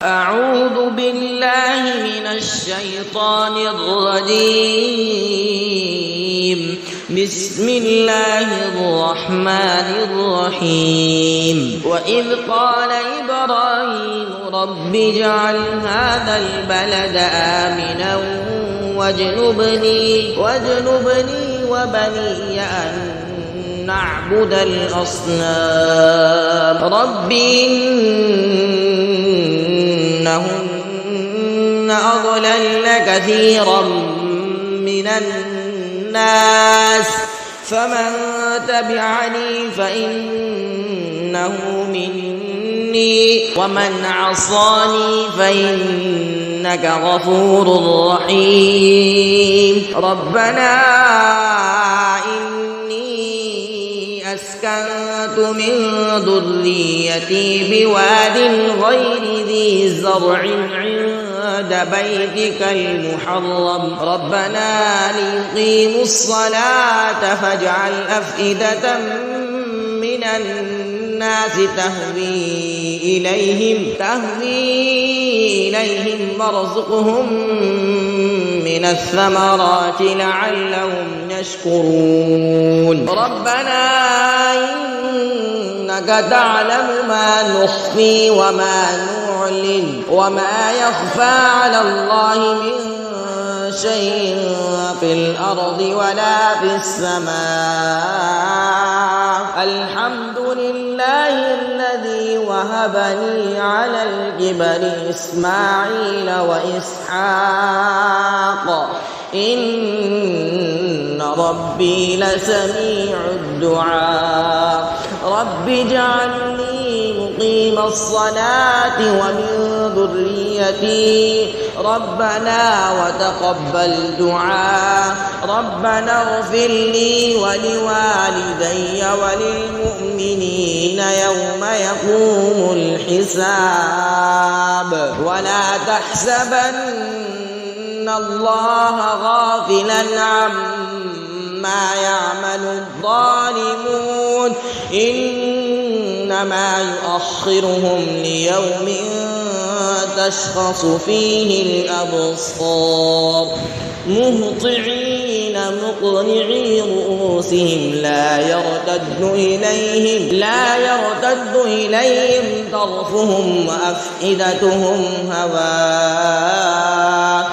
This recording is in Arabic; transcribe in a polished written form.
أعوذ بالله من الشيطان الرجيم. بسم الله الرحمن الرحيم. وإذ قال إبراهيم رب اجعل هذا البلد آمنا واجنبني وبني أن نعبد الأصنام رب إنهن أضللن كثيرا من الناس فمن تبعني فإنه مني ومن عصاني فإنك غفور رحيم. ربنا أسكنت من ذريتي بواد غير ذي زرع عند بيتك المحرم ربنا ليقيموا الصلاة فاجعل أفئدة من الناس تهوي إليهم وارزقهم من الثمرات لعلهم يشكرون. ربنا إنك تعلم ما نخفي وما نعلن وما يخفى على الله من شيء في الأرض ولا في السماء. الحمد لله الذي وهبني على الكبر إسماعيل وإسحاق إن ربي لسميع الدعاء. رب اجعلني مقيم الصلاة ومن ذريتي ربنا وتقبل دعاء. ربنا اغفر لي ولوالدي وللمؤمنين يوم يقوم الحساب. ولا تحسبن الله غافلا عما يعمل الظالمون إنما يؤخرهم ليوم تشخص فيه الأبصار مهطعين مقنعي رؤوسهم لا يرتد إليهم طرفهم وأفئدتهم هواء